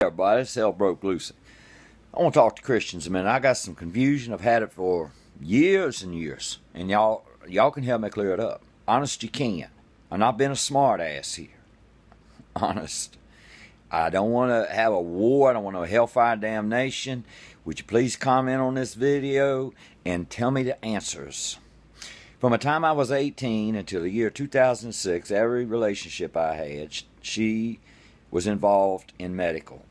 Everybody, this hell broke loose. I want to talk to Christians a minute. I got some confusion. I've had it for years and years, and y'all can help me clear it up. Honest, you can. I'm not being a smart ass here. Honest. I don't want to have a war. I don't want no hellfire damnation. Would you please comment on this video and tell me the answers? From the time I was 18 until the year 2006, every relationship I had, she was involved in medical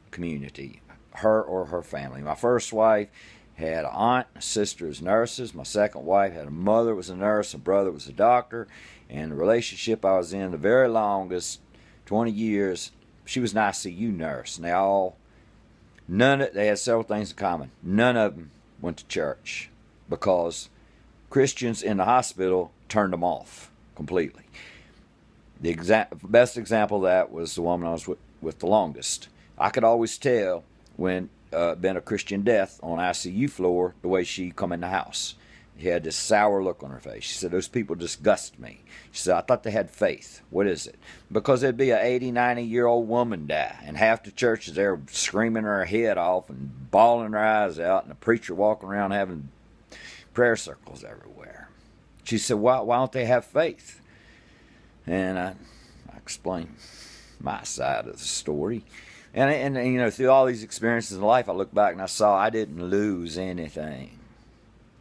community, her or her family. My first wife had an aunt, a sister as nurses. My second wife had a mother was a nurse, a brother was a doctor, and the relationship I was in the very longest, 20 years, she was an ICU nurse. And they had several things in common. None of them went to church because Christians in the hospital turned them off completely. The best example of that was the woman I was with the longest. I could always tell when been a Christian death on ICU floor the way she come in the house. She had this sour look on her face. She said, "Those people disgust me." She said, "I thought they had faith." What is it? Because there'd be an 80, 90-year-old woman die, and half the church is there screaming her head off and bawling her eyes out, and the preacher walking around having prayer circles everywhere. She said, why don't they have faith? And I explained my side of the story. And you know, through all these experiences in life, I look back and I saw I didn't lose anything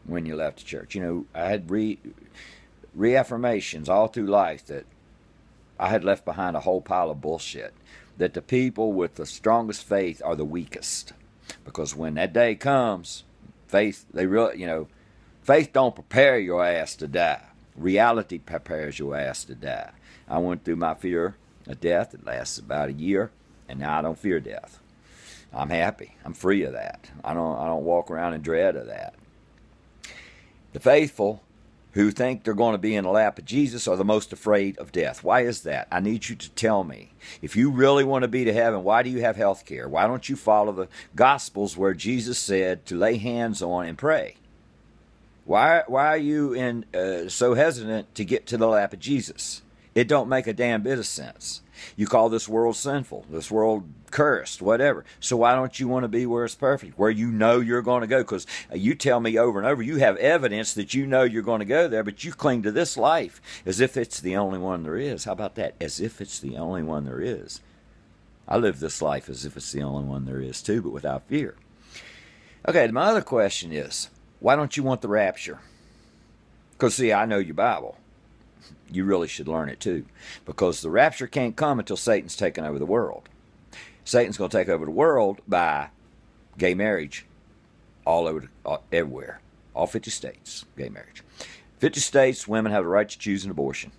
when you left the church. You know, I had reaffirmations all through life that I had left behind a whole pile of bullshit. That the people with the strongest faith are the weakest. Because when that day comes, faith, faith don't prepare your ass to die. Reality prepares your ass to die. I went through my fear of death. It lasted about a year. And now I don't fear death. I'm happy. I'm free of that. I don't walk around in dread of that. The faithful who think they're going to be in the lap of Jesus are the most afraid of death. Why is that? I need you to tell me. If you really want to be to heaven, why do you have health care? Why don't you follow the Gospels where Jesus said to lay hands on and pray? Why are you so hesitant to get to the lap of Jesus? It don't make a damn bit of sense. You call this world sinful, this world cursed, whatever. So why don't you want to be where it's perfect, where you know you're going to go? Because you tell me over and over, you have evidence that you know you're going to go there, but you cling to this life as if it's the only one there is. How about that? As if it's the only one there is. I live this life as if it's the only one there is too, but without fear. Okay, my other question is, why don't you want the rapture? Because, see, I know your Bible. You really should learn it too. Because the rapture can't come until Satan's taken over the world. Satan's going to take over the world by gay marriage all over, everywhere. All 50 states, gay marriage. 50 states, women have the right to choose an abortion.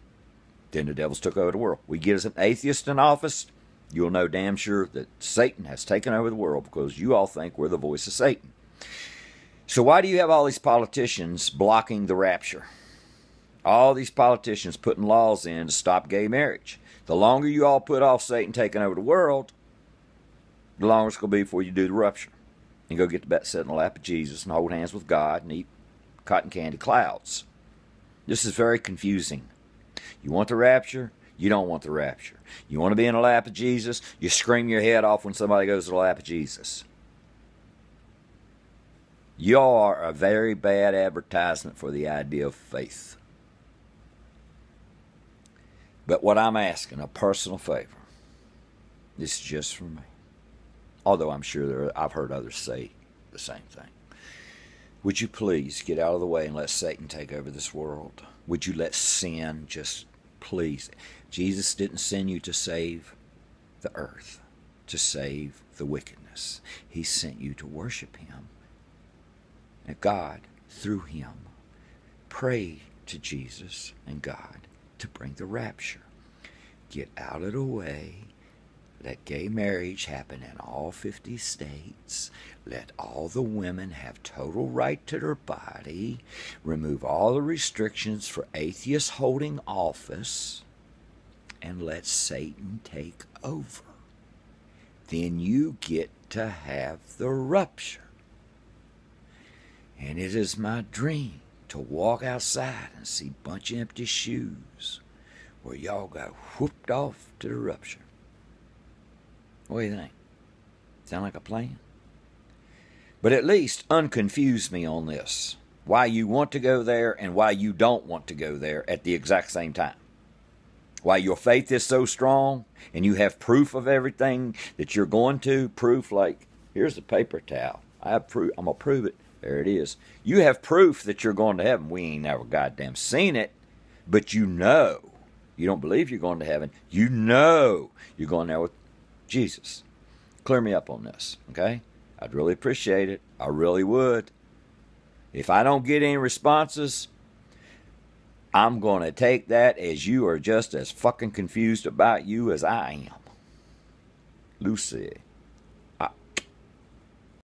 Then the devil's took over the world. We get as an atheist in office, you'll know damn sure that Satan has taken over the world because you all think we're the voice of Satan. So why do you have all these politicians blocking the rapture? All these politicians putting laws in to stop gay marriage. The longer you all put off Satan taking over the world, the longer it's going to be before you do the rupture. And go get the bet set in the lap of Jesus and hold hands with God and eat cotton candy clouds. This is very confusing. You want the rapture? You don't want the rapture. You want to be in the lap of Jesus? You scream your head off when somebody goes to the lap of Jesus. You are a very bad advertisement for the idea of faith. But what I'm asking, a personal favor, this is just for me. Although I'm sure I've heard others say the same thing. Would you please get out of the way and let Satan take over this world? Would you let sin just please? Jesus didn't send you to save the earth, to save the wickedness. He sent you to worship Him. And God, through Him, pray to Jesus and God to bring the rapture. Get out of the way. Let gay marriage happen in all 50 states. Let all the women have total right to their body. Remove all the restrictions for atheists holding office. And let Satan take over. Then you get to have the rupture. And it is my dream to walk outside and see a bunch of empty shoes where y'all got whooped off to the rupture. What do you think? Sound like a plan? But at least unconfuse me on this. Why you want to go there and why you don't want to go there at the exact same time. Why your faith is so strong and you have proof of everything that you're going to. Proof like, here's the paper towel. I have proof. I'm going to prove it. There it is. You have proof that you're going to heaven. We ain't never goddamn seen it, but you know. You don't believe you're going to heaven. You know you're going there with Jesus. Clear me up on this, okay? I'd really appreciate it. I really would. If I don't get any responses, I'm going to take that as you are just as fucking confused about you as I am. Lucy.